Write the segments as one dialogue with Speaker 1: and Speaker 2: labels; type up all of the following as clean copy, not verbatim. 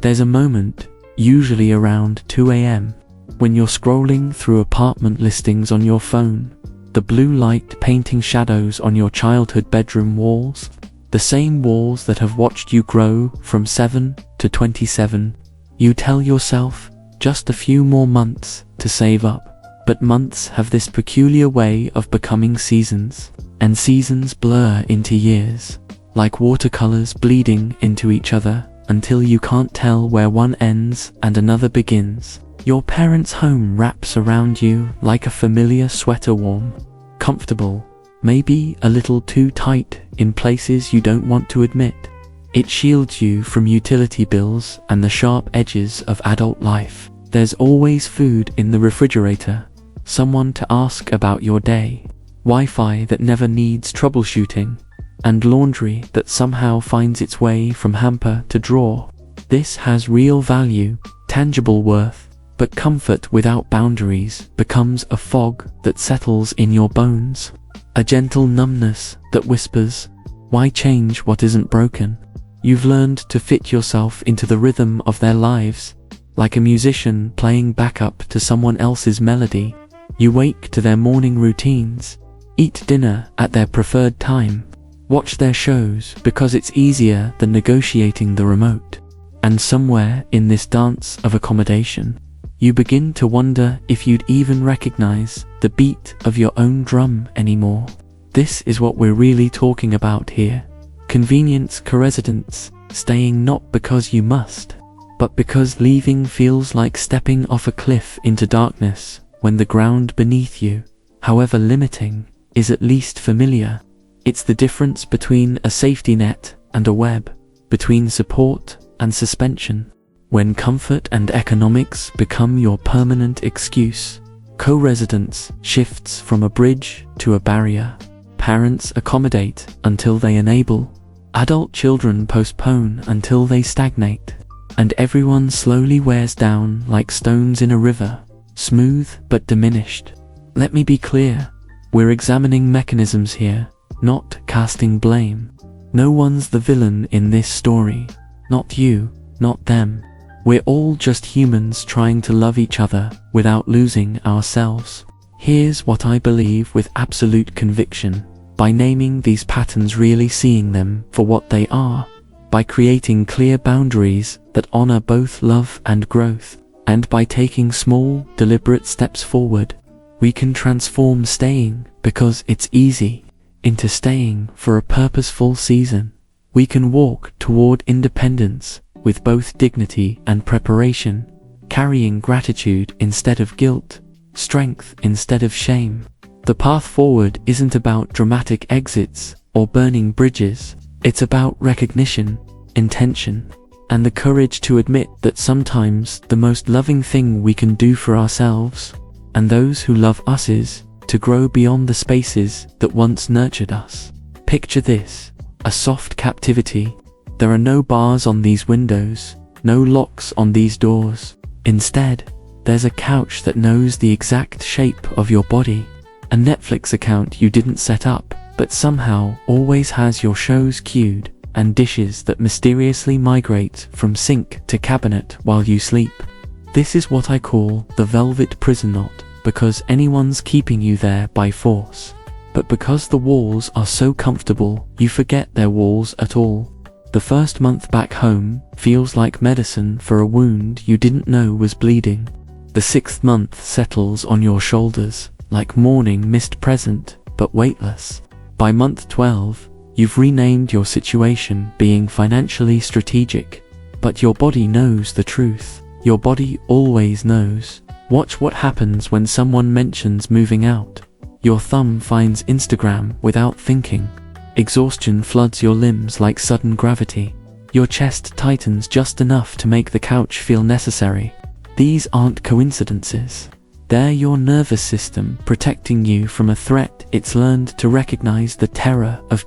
Speaker 1: There's a moment, usually around 2 a.m., when you're scrolling through apartment listings on your phone, the blue light painting shadows on your childhood bedroom walls, the same walls that have watched you grow from 7 to 27. You tell yourself, just a few more months to save up. But months have this peculiar way of becoming seasons, and seasons blur into years, like watercolors bleeding into each other until you can't tell where one ends and another begins. Your parents' home wraps around you like a familiar sweater, warm, comfortable, maybe a little too tight in places you don't want to admit. It shields you from utility bills and the sharp edges of adult life. There's always food in the refrigerator, someone to ask about your day, Wi-Fi that never needs troubleshooting, and laundry that somehow finds its way from hamper to drawer. This has real value, tangible worth, but comfort without boundaries becomes a fog that settles in your bones, a gentle numbness that whispers, why change what isn't broken? You've learned to fit yourself into the rhythm of their lives, like a musician playing backup to someone else's melody. You wake to their morning routines, eat dinner at their preferred time, watch their shows because it's easier than negotiating the remote. And somewhere in this dance of accommodation, you begin to wonder if you'd even recognize the beat of your own drum anymore. This is what we're really talking about here. Convenience co-residence, staying not because you must, but because leaving feels like stepping off a cliff into darkness when the ground beneath you, however limiting, is at least familiar. It's the difference between a safety net and a web, between support and suspension. When comfort and economics become your permanent excuse, co-residence shifts from a bridge to a barrier. Parents accommodate until they enable. Adult children postpone until they stagnate. And everyone slowly wears down like stones in a river, smooth but diminished. Let me be clear, we're examining mechanisms here, not casting blame. No one's the villain in this story, not you, not them. We're all just humans trying to love each other without losing ourselves. Here's what I believe with absolute conviction. By naming these patterns, really seeing them for what they are, by creating clear boundaries that honor both love and growth, and by taking small, deliberate steps forward, we can transform staying because it's easy into staying for a purposeful season. We can walk toward independence with both dignity and preparation, carrying gratitude instead of guilt, strength instead of shame. The path forward isn't about dramatic exits or burning bridges. It's about recognition, intention, and the courage to admit that sometimes the most loving thing we can do for ourselves and those who love us is to grow beyond the spaces that once nurtured us. Picture this, a soft captivity. There are no bars on these windows, no locks on these doors. Instead, there's a couch that knows the exact shape of your body, a Netflix account you didn't set up, but somehow always has your shows queued, and dishes that mysteriously migrate from sink to cabinet while you sleep. This is what I call the velvet prison, not because anyone's keeping you there by force, but because the walls are so comfortable you forget they're walls at all. The first month back home feels like medicine for a wound you didn't know was bleeding. The 6th month settles on your shoulders like morning mist, present but weightless. By month 12, you've renamed your situation being financially strategic, but your body knows the truth. Your body always knows. Watch what happens when someone mentions moving out. Your thumb finds Instagram without thinking. Exhaustion floods your limbs like sudden gravity. Your chest tightens just enough to make the couch feel necessary. These aren't coincidences. They're your nervous system protecting you from a threat it's learned to recognize, the terror of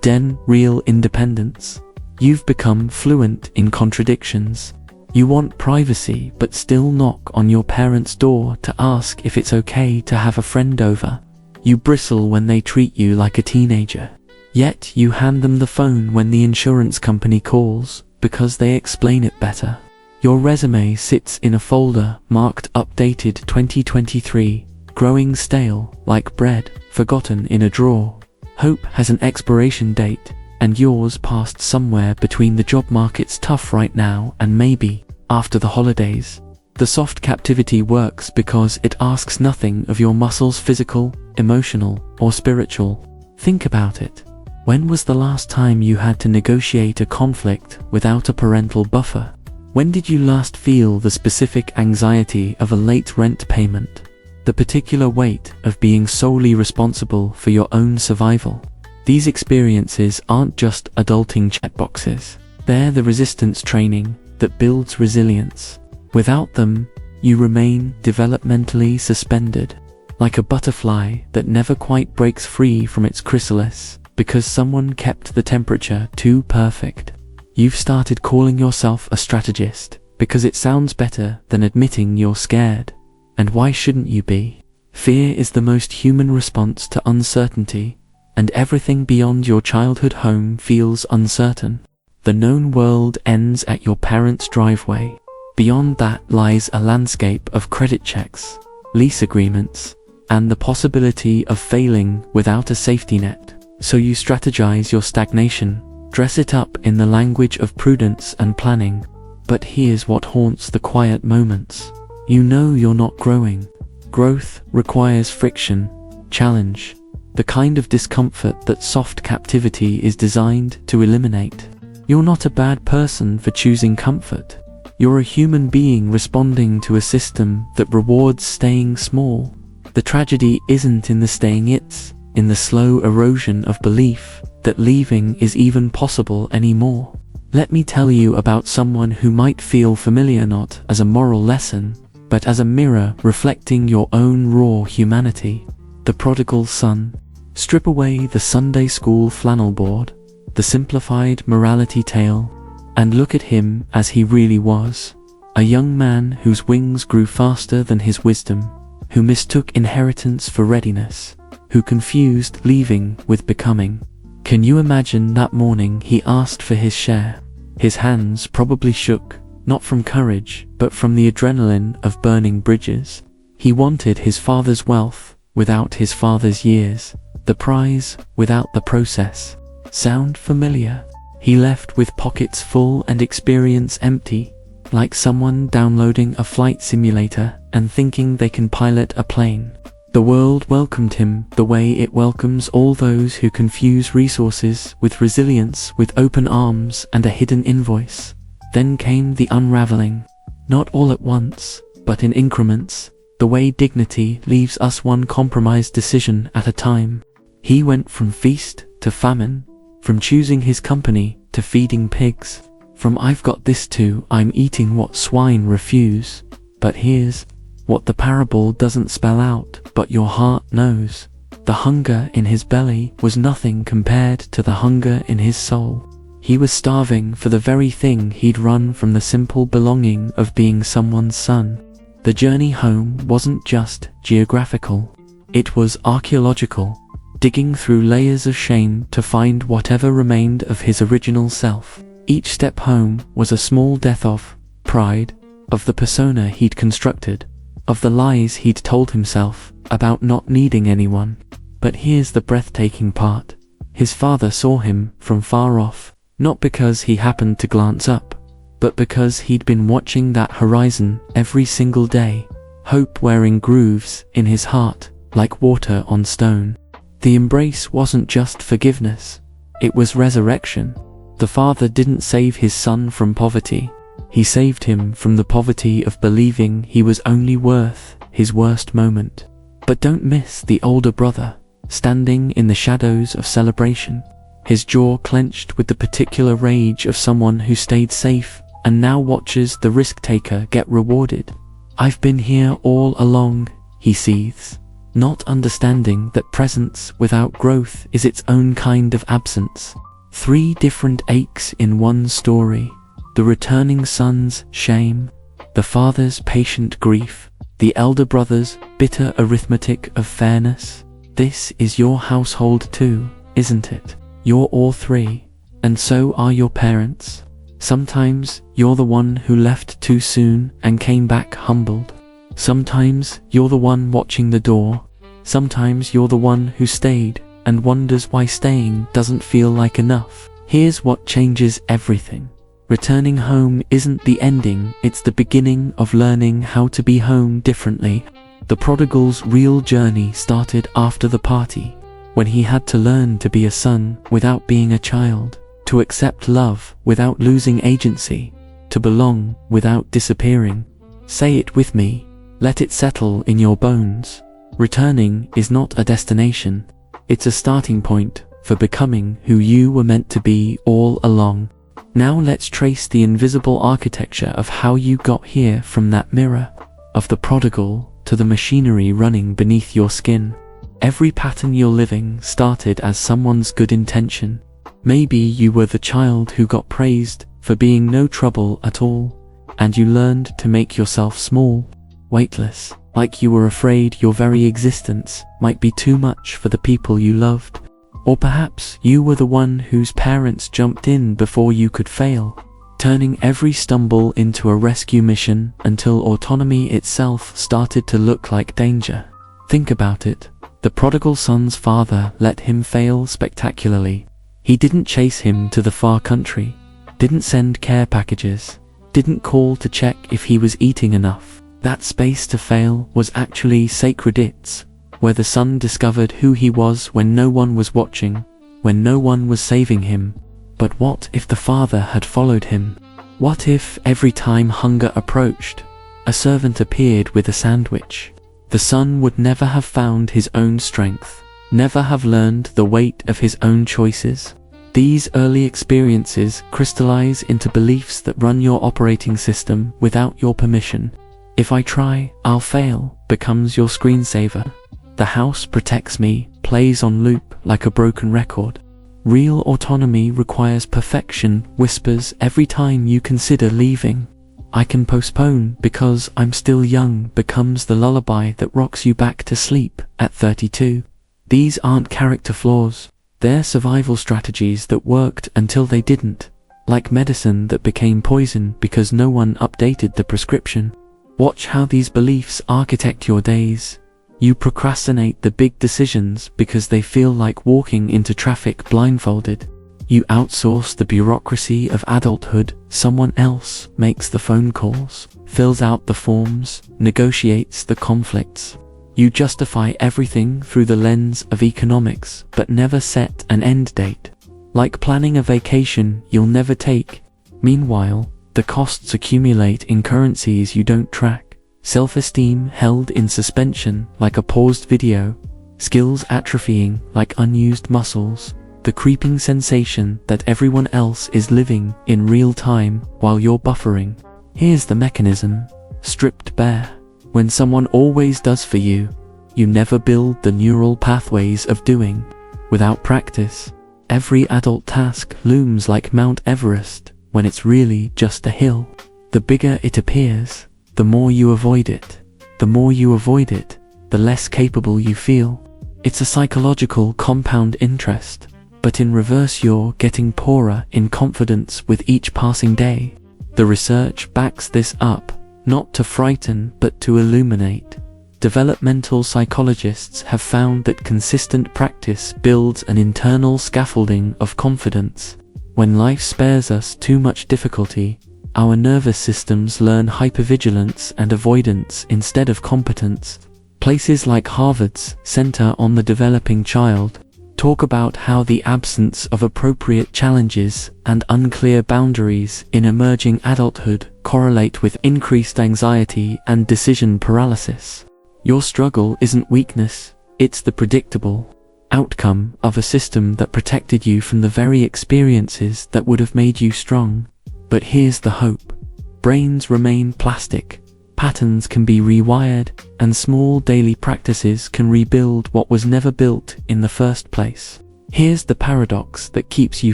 Speaker 1: real independence. You've become fluent in contradictions. You want privacy but still knock on your parents' door to ask if it's okay to have a friend over. You bristle when they treat you like a teenager. Yet you hand them the phone when the insurance company calls because they explain it better. Your resume sits in a folder marked Updated 2023, growing stale like bread, forgotten in a drawer. Hope has an expiration date, and yours passed somewhere between the job market's tough right now and maybe after the holidays. The soft captivity works because it asks nothing of your muscles, physical, emotional, or spiritual. Think about it. When was the last time you had to negotiate a conflict without a parental buffer? When did you last feel the specific anxiety of a late rent payment? The particular weight of being solely responsible for your own survival? These experiences aren't just adulting checkboxes. They're the resistance training that builds resilience. Without them, you remain developmentally suspended, like a butterfly that never quite breaks free from its chrysalis because someone kept the temperature too perfect. You've started calling yourself a strategist because it sounds better than admitting you're scared. And why shouldn't you be? Fear is the most human response to uncertainty, and everything beyond your childhood home feels uncertain. The known world ends at your parents' driveway. Beyond that lies a landscape of credit checks, lease agreements, and the possibility of failing without a safety net. So you strategize your stagnation, dress it up in the language of prudence and planning. But here's what haunts the quiet moments. You know you're not growing. Growth requires friction, challenge, the kind of discomfort that soft captivity is designed to eliminate. You're not a bad person for choosing comfort. You're a human being responding to a system that rewards staying small. The tragedy isn't in the staying, it's in the slow erosion of belief that leaving is even possible anymore. Let me tell you about someone who might feel familiar not as a moral lesson, but as a mirror reflecting your own raw humanity. The prodigal son. Strip away the Sunday school flannel board, the simplified morality tale, and look at him as he really was. A young man whose wings grew faster than his wisdom, who mistook inheritance for readiness, who confused leaving with becoming. Can you imagine that morning he asked for his share? His hands probably shook, not from courage, but from the adrenaline of burning bridges. He wanted his father's wealth without his father's years, the prize without the process. Sound familiar? He left with pockets full and experience empty, like someone downloading a flight simulator and thinking they can pilot a plane. The world welcomed him the way it welcomes all those who confuse resources with resilience, with open arms and a hidden invoice. Then came the unraveling. Not all at once, but in increments, the way dignity leaves us one compromised decision at a time. He went from feast to famine, from choosing his company to feeding pigs, from I've got this to I'm eating what swine refuse. But here's what the parable doesn't spell out, but your heart knows. The hunger in his belly was nothing compared to the hunger in his soul. He was starving for the very thing he'd run from, the simple belonging of being someone's son. The journey home wasn't just geographical, it was archaeological, digging through layers of shame to find whatever remained of his original self. Each step home was a small death of pride, of the persona he'd constructed, of the lies he'd told himself about not needing anyone. But here's the breathtaking part. His father saw him from far off, not because he happened to glance up, but because he'd been watching that horizon every single day, hope wearing grooves in his heart like water on stone. The embrace wasn't just forgiveness, it was resurrection. The father didn't save his son from poverty. He saved him from the poverty of believing he was only worth his worst moment. But don't miss the older brother, standing in the shadows of celebration, his jaw clenched with the particular rage of someone who stayed safe and now watches the risk-taker get rewarded. I've been here all along, he seethes, not understanding that presence without growth is its own kind of absence. 3 different aches in one story. The returning son's shame, the father's patient grief, the elder brother's bitter arithmetic of fairness. This is your household too, isn't it? You're all 3, and so are your parents. Sometimes you're the one who left too soon and came back humbled. Sometimes you're the one watching the door. Sometimes you're the one who stayed and wonders why staying doesn't feel like enough. Here's what changes everything. Returning home isn't the ending, it's the beginning of learning how to be home differently. The prodigal's real journey started after the party, when he had to learn to be a son without being a child, to accept love without losing agency, to belong without disappearing. Say it with me, let it settle in your bones. Returning is not a destination, it's a starting point for becoming who you were meant to be all along. Now let's trace the invisible architecture of how you got here, from that mirror of the prodigal to the machinery running beneath your skin. Every pattern you're living started as someone's good intention. Maybe you were the child who got praised for being no trouble at all, and you learned to make yourself small, weightless, like you were afraid your very existence might be too much for the people you loved. Or perhaps you were the one whose parents jumped in before you could fail, turning every stumble into a rescue mission until autonomy itself started to look like danger. Think about it. The prodigal son's father let him fail spectacularly. He didn't chase him to the far country, didn't send care packages, didn't call to check if he was eating enough. That space to fail was actually sacred. It's where the son discovered who he was when no one was watching, when no one was saving him. But what if the father had followed him? What if every time hunger approached, a servant appeared with a sandwich? The son would never have found his own strength, never have learned the weight of his own choices. These early experiences crystallize into beliefs that run your operating system without your permission. If I try, I'll fail becomes your screensaver. The house protects me plays on loop like a broken record. Real autonomy requires perfection whispers every time you consider leaving. I can postpone because I'm still young becomes the lullaby that rocks you back to sleep at 32. These aren't character flaws, they're survival strategies that worked until they didn't, like medicine that became poison because no one updated the prescription. Watch how these beliefs architect your days. You procrastinate the big decisions because they feel like walking into traffic blindfolded. You outsource the bureaucracy of adulthood. Someone else makes the phone calls, fills out the forms, negotiates the conflicts. You justify everything through the lens of economics, but never set an end date. Like planning a vacation you'll never take. Meanwhile, the costs accumulate in currencies you don't track. Self-esteem held in suspension like a paused video, skills atrophying like unused muscles, the creeping sensation that everyone else is living in real time while you're buffering. Here's the mechanism, stripped bare. When someone always does for you, you never build the neural pathways of doing. Without practice, every adult task looms like Mount Everest when it's really just a hill. The bigger it appears, the more you avoid it. The more you avoid it, the less capable you feel. It's a psychological compound interest, but in reverse you're getting poorer in confidence with each passing day. The research backs this up, not to frighten but to illuminate. Developmental psychologists have found that consistent practice builds an internal scaffolding of confidence. When life spares us too much difficulty, our nervous systems learn hypervigilance and avoidance instead of competence. Places like Harvard's Center on the Developing Child talk about how the absence of appropriate challenges and unclear boundaries in emerging adulthood correlate with increased anxiety and decision paralysis. Your struggle isn't weakness, it's the predictable outcome of a system that protected you from the very experiences that would have made you strong. But here's the hope. Brains remain plastic, patterns can be rewired, and small daily practices can rebuild what was never built in the first place. Here's the paradox that keeps you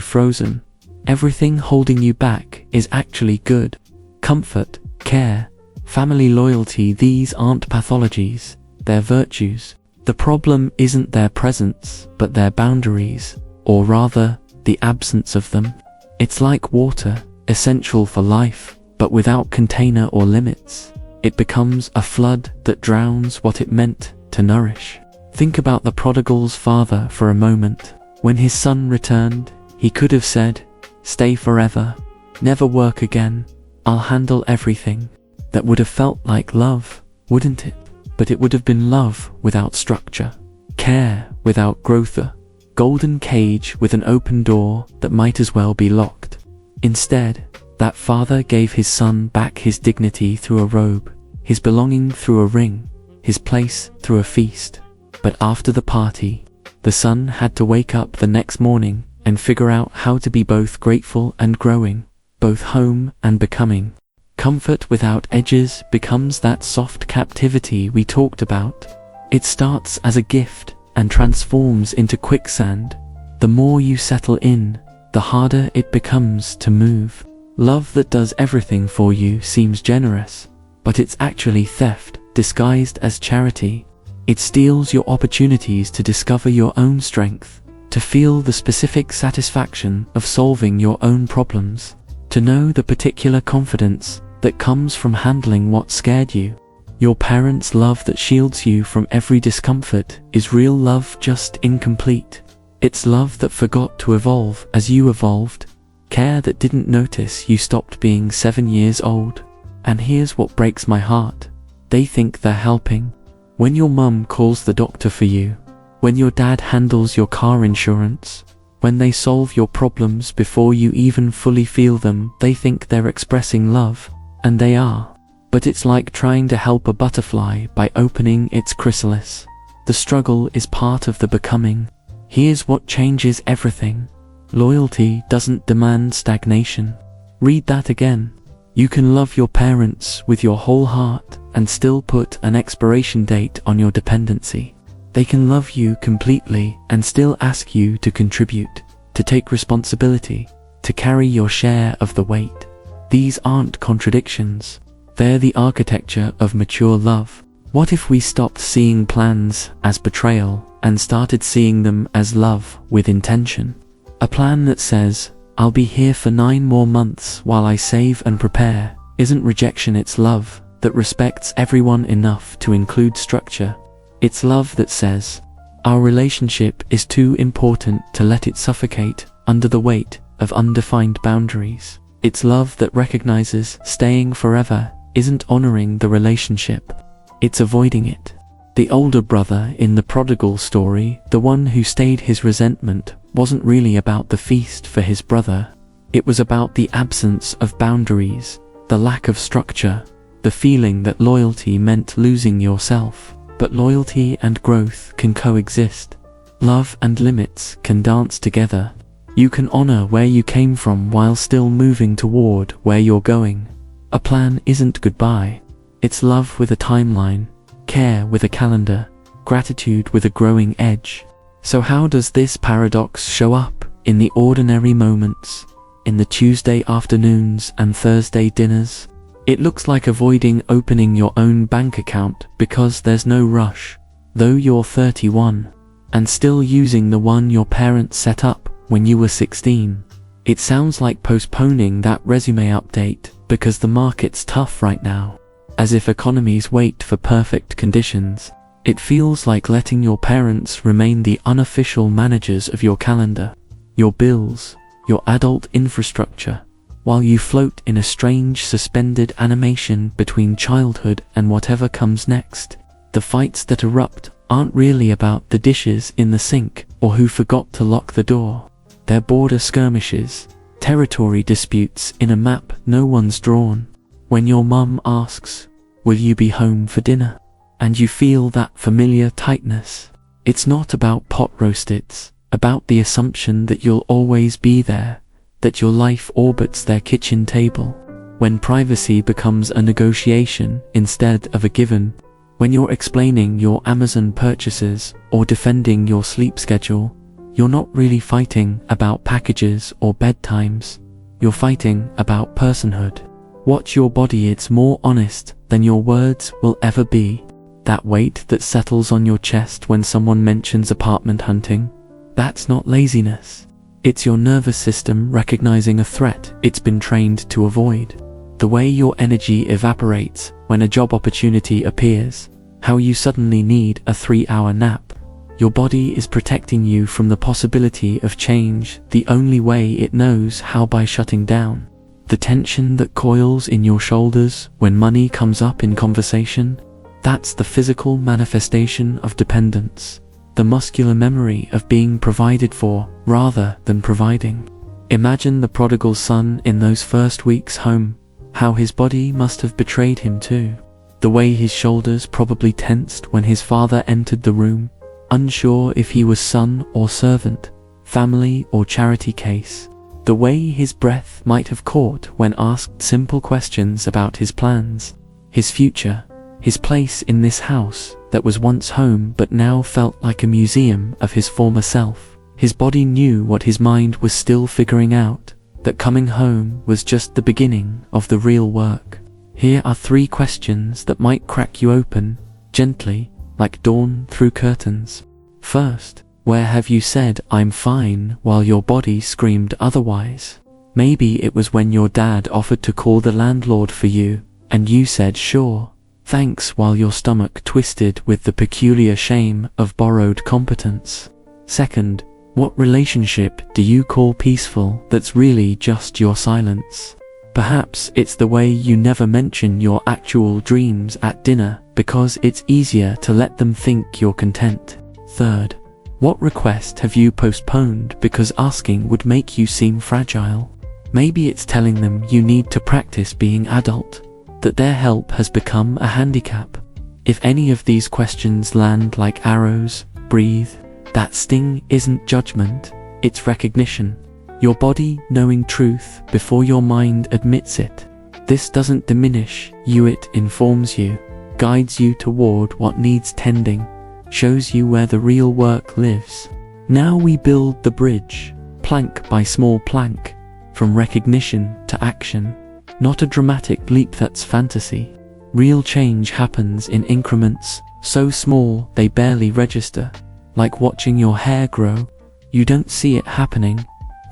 Speaker 1: frozen. Everything holding you back is actually good. Comfort, care, family loyalty, these aren't pathologies, they're virtues. The problem isn't their presence, but their boundaries, or rather, the absence of them. It's like water. essential for life, but without container or limits, it becomes a flood that drowns what it meant to nourish. Think about the prodigal's father for a moment. When his son returned, he could have said, "Stay forever, never work again, I'll handle everything." That would have felt like love, wouldn't it? But it would have been love without structure, care without growth, a golden cage with an open door that might as well be locked. Instead, that father gave his son back his dignity through a robe, his belonging through a ring, his place through a feast. But after the party, the son had to wake up the next morning and figure out how to be both grateful and growing, both home and becoming. Comfort without edges becomes that soft captivity we talked about. It starts as a gift and transforms into quicksand. The more you settle in, the harder it becomes to move. Love that does everything for you seems generous, but it's actually theft disguised as charity. It steals your opportunities to discover your own strength, to feel the specific satisfaction of solving your own problems, to know the particular confidence that comes from handling what scared you. Your parents' love that shields you from every discomfort is real love, just incomplete. It's love that forgot to evolve as you evolved, care that didn't notice you stopped being 7 years old. And here's what breaks my heart. They think they're helping. When your mum calls the doctor for you, when your dad handles your car insurance, when they solve your problems before you even fully feel them, they think they're expressing love. And they are. But it's like trying to help a butterfly by opening its chrysalis. The struggle is part of the becoming. Here's what changes everything. Loyalty doesn't demand stagnation. Read that again. You can love your parents with your whole heart and still put an expiration date on your dependency. They can love you completely and still ask you to contribute, to take responsibility, to carry your share of the weight. These aren't contradictions. They're the architecture of mature love. What if we stopped seeing plans as betrayal and started seeing them as love with intention? A plan that says, "I'll be here for 9 more months while I save and prepare," isn't rejection, it's love that respects everyone enough to include structure. It's love that says, "Our relationship is too important to let it suffocate under the weight of undefined boundaries." It's love that recognizes staying forever isn't honoring the relationship, it's avoiding it. The older brother in the prodigal story, the one who stayed his resentment, wasn't really about the feast for his brother. It was about the absence of boundaries, the lack of structure, the feeling that loyalty meant losing yourself. But loyalty and growth can coexist. Love and limits can dance together. You can honor where you came from while still moving toward where you're going. A plan isn't goodbye. It's love with a timeline, care with a calendar, gratitude with a growing edge. So how does this paradox show up in the ordinary moments, in the Tuesday afternoons and Thursday dinners? It looks like avoiding opening your own bank account because there's no rush, though you're 31, and still using the one your parents set up when you were 16. It sounds like postponing that resume update because the market's tough right now. As if economies wait for perfect conditions. It feels like letting your parents remain the unofficial managers of your calendar, your bills, your adult infrastructure, while you float in a strange suspended animation between childhood and whatever comes next. The fights that erupt aren't really about the dishes in the sink or who forgot to lock the door. They're border skirmishes, territory disputes in a map no one's drawn. When your mum asks, "Will you be home for dinner?" and you feel that familiar tightness, it's not about pot roast, it's about the assumption that you'll always be there, that your life orbits their kitchen table. When privacy becomes a negotiation instead of a given, when you're explaining your Amazon purchases or defending your sleep schedule, you're not really fighting about packages or bedtimes. You're fighting about personhood. Watch your body, it's more honest than your words will ever be. That weight that settles on your chest when someone mentions apartment hunting, that's not laziness. It's your nervous system recognizing a threat it's been trained to avoid. The way your energy evaporates when a job opportunity appears, how you suddenly need a 3-hour nap. Your body is protecting you from the possibility of change the only way it knows how, by shutting down. The tension that coils in your shoulders when money comes up in conversation, that's the physical manifestation of dependence. The muscular memory of being provided for rather than providing. Imagine the prodigal son in those first weeks home, how his body must have betrayed him too. The way his shoulders probably tensed when his father entered the room, unsure if he was son or servant, family or charity case. The way his breath might have caught when asked simple questions about his plans, his future, his place in this house that was once home but now felt like a museum of his former self. His body knew what his mind was still figuring out, that coming home was just the beginning of the real work. Here are 3 questions that might crack you open, gently, like dawn through curtains. First, where have you said "I'm fine" while your body screamed otherwise? Maybe it was when your dad offered to call the landlord for you, and you said "sure, thanks" while your stomach twisted with the peculiar shame of borrowed competence. Second, what relationship do you call peaceful that's really just your silence? Perhaps it's the way you never mention your actual dreams at dinner because it's easier to let them think you're content. Third, what request have you postponed because asking would make you seem fragile? Maybe it's telling them you need to practice being adult, that their help has become a handicap. If any of these questions land like arrows, breathe. That sting isn't judgment, it's recognition. Your body knowing truth before your mind admits it. This doesn't diminish you, it informs you, guides you toward what needs tending, shows you where the real work lives. Now we build the bridge, plank by small plank, from recognition to action. Not a dramatic leap, that's fantasy. Real change happens in increments, so small they barely register. Like watching your hair grow, you don't see it happening,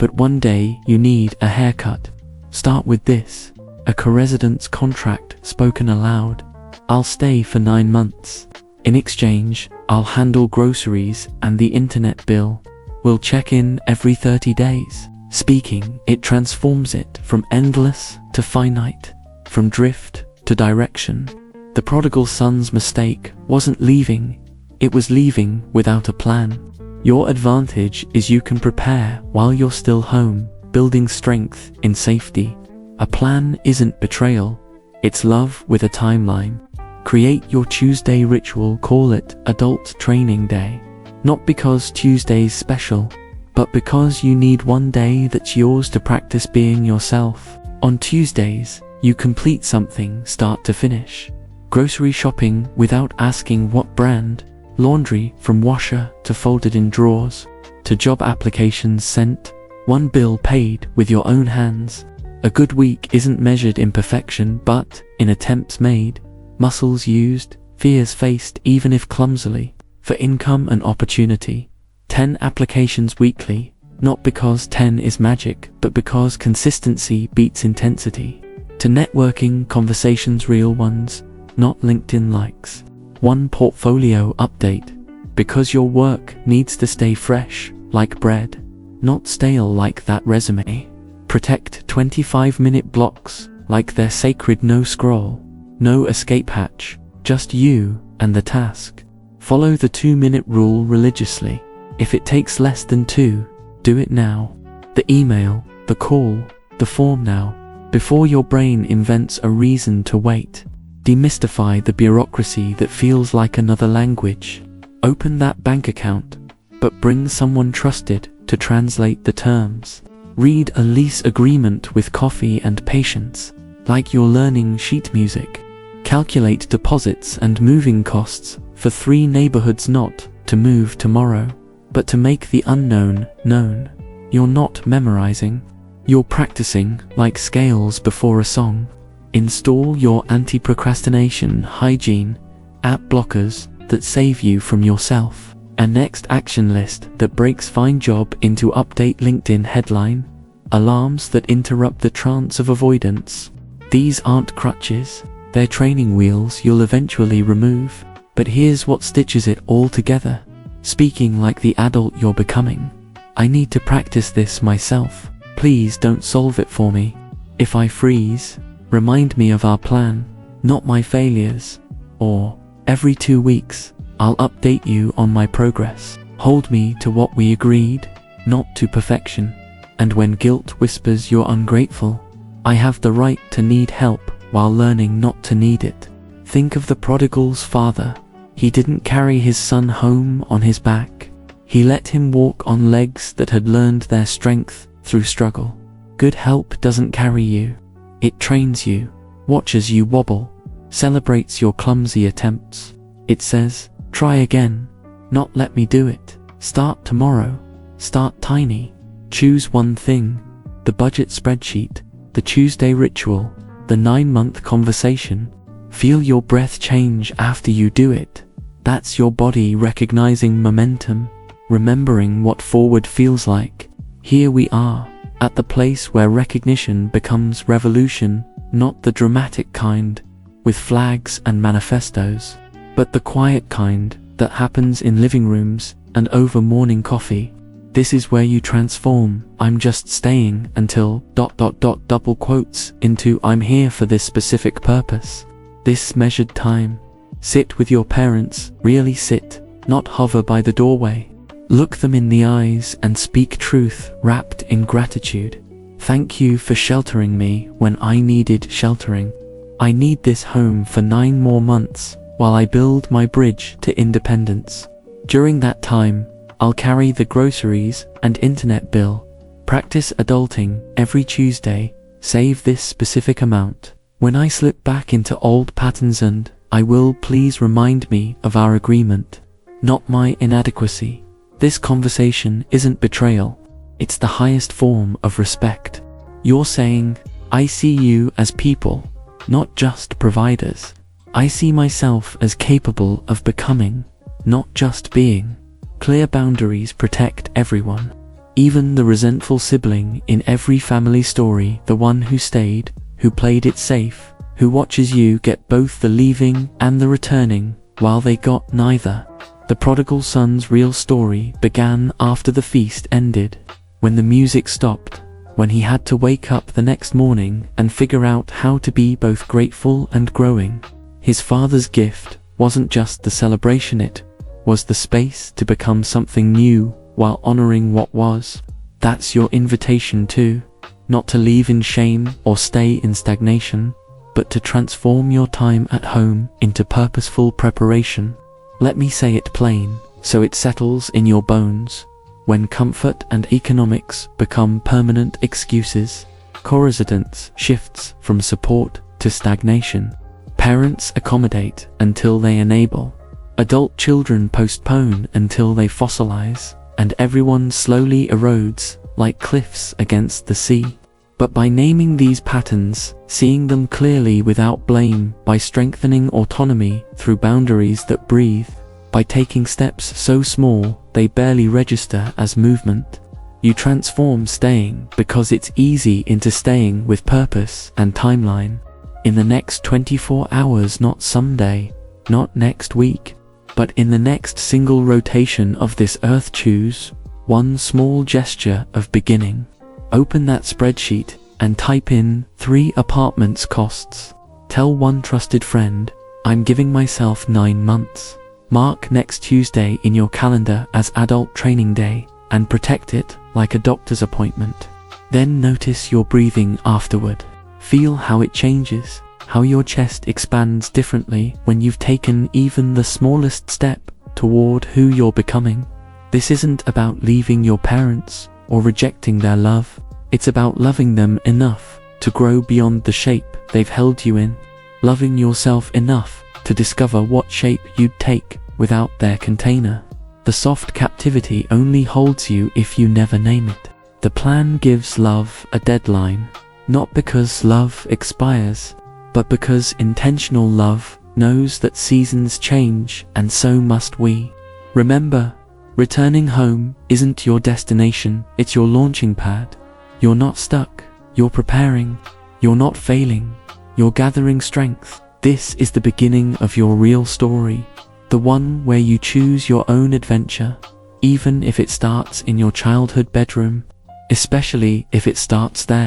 Speaker 1: but one day you need a haircut. Start with this, a co-residence contract spoken aloud. I'll stay for 9 months. In exchange, I'll handle groceries and the internet bill. We'll check in every 30 days. Speaking, it transforms it from endless to finite, from drift to direction. The prodigal son's mistake wasn't leaving, it was leaving without a plan. Your advantage is you can prepare while you're still home, building strength in safety. A plan isn't betrayal, it's love with a timeline. Create your Tuesday ritual, call it Adult Training Day. Not because Tuesday's special, but because you need one day that's yours to practice being yourself. On Tuesdays, you complete something start to finish. Grocery shopping without asking what brand, laundry from washer to folded in drawers, to job applications sent, one bill paid with your own hands. A good week isn't measured in perfection but in attempts made, muscles used, fears faced even if clumsily, for income and opportunity. 10 applications weekly, not because 10 is magic, but because consistency beats intensity. To networking conversations, real ones, not LinkedIn likes. 1 portfolio update, because your work needs to stay fresh, like bread, not stale like that resume. Protect 25-minute blocks, like they're sacred. No scroll, no escape hatch, just you and the task. Follow the 2-minute rule religiously. If it takes less than 2, do it now. The email, the call, the form now, before your brain invents a reason to wait. Demystify the bureaucracy that feels like another language. Open that bank account, but bring someone trusted to translate the terms. Read a lease agreement with coffee and patience, like you're learning sheet music. Calculate deposits and moving costs for 3 neighborhoods, not to move tomorrow, but to make the unknown known. You're not memorizing, you're practicing, like scales before a song. Install your anti-procrastination hygiene app blockers that save you from yourself. A next action list that breaks find job into update LinkedIn headline. Alarms that interrupt the trance of avoidance. These aren't crutches, they're training wheels you'll eventually remove. But here's what stitches it all together. Speaking like the adult you're becoming. I need to practice this myself. Please don't solve it for me. If I freeze, remind me of our plan, not my failures. Or, every 2 weeks, I'll update you on my progress. Hold me to what we agreed, not to perfection. And when guilt whispers you're ungrateful, I have the right to need help while learning not to need it. Think of the prodigal's father. He didn't carry his son home on his back. He let him walk on legs that had learned their strength through struggle. Good help doesn't carry you. It trains you, watches you wobble, celebrates your clumsy attempts. It says, try again, not let me do it. Start tomorrow. Start tiny. Choose one thing. The budget spreadsheet, the Tuesday ritual, the 9-month conversation. Feel your breath change after you do it. That's your body recognizing momentum, remembering what forward feels like. Here we are, at the place where recognition becomes revolution, not the dramatic kind, with flags and manifestos, but the quiet kind that happens in living rooms and over morning coffee. This is where you transform I'm just staying until ... double quotes into I'm here for this specific purpose. This measured time. Sit with your parents, really sit, not hover by the doorway. Look them in the eyes and speak truth wrapped in gratitude. Thank you for sheltering me when I needed sheltering. I need this home for 9 more months while I build my bridge to independence. During that time, I'll carry the groceries and internet bill. Practice adulting every Tuesday. Save this specific amount. When I slip back into old patterns and I will, please remind me of our agreement, not my inadequacy. This conversation isn't betrayal. It's the highest form of respect. You're saying, I see you as people, not just providers. I see myself as capable of becoming, not just being. Clear boundaries protect everyone. Even the resentful sibling in every family story, the one who stayed, who played it safe, who watches you get both the leaving and the returning, while they got neither. The prodigal son's real story began after the feast ended, when the music stopped, when he had to wake up the next morning and figure out how to be both grateful and growing. His father's gift wasn't just the celebration, it was the space to become something new while honoring what was. That's your invitation too, not to leave in shame or stay in stagnation, but to transform your time at home into purposeful preparation. Let me say it plain, so it settles in your bones. When comfort and economics become permanent excuses, co-residence shifts from support to stagnation. Parents accommodate until they enable. Adult children postpone until they fossilize, and everyone slowly erodes like cliffs against the sea. But by naming these patterns, seeing them clearly without blame, by strengthening autonomy through boundaries that breathe, by taking steps so small they barely register as movement, you transform staying because it's easy into staying with purpose and timeline. In the next 24 hours, not someday, not next week, but in the next single rotation of this earth, choose one small gesture of beginning. Open that spreadsheet and type in 3 apartments costs. Tell one trusted friend, I'm giving myself 9 months. Mark next Tuesday in your calendar as adult training day and protect it like a doctor's appointment. Then notice your breathing afterward. Feel how it changes, how your chest expands differently when you've taken even the smallest step toward who you're becoming. This isn't about leaving your parents or rejecting their love. It's about loving them enough to grow beyond the shape they've held you in. Loving yourself enough to discover what shape you'd take without their container. The soft captivity only holds you if you never name it. The plan gives love a deadline, not because love expires, but because intentional love knows that seasons change and so must we. Remember, Returning home isn't your destination, it's your launching pad. You're not stuck, you're preparing. You're not failing, you're gathering strength. This is the beginning of your real story, the one where you choose your own adventure, even if it starts in your childhood bedroom, especially if it starts there.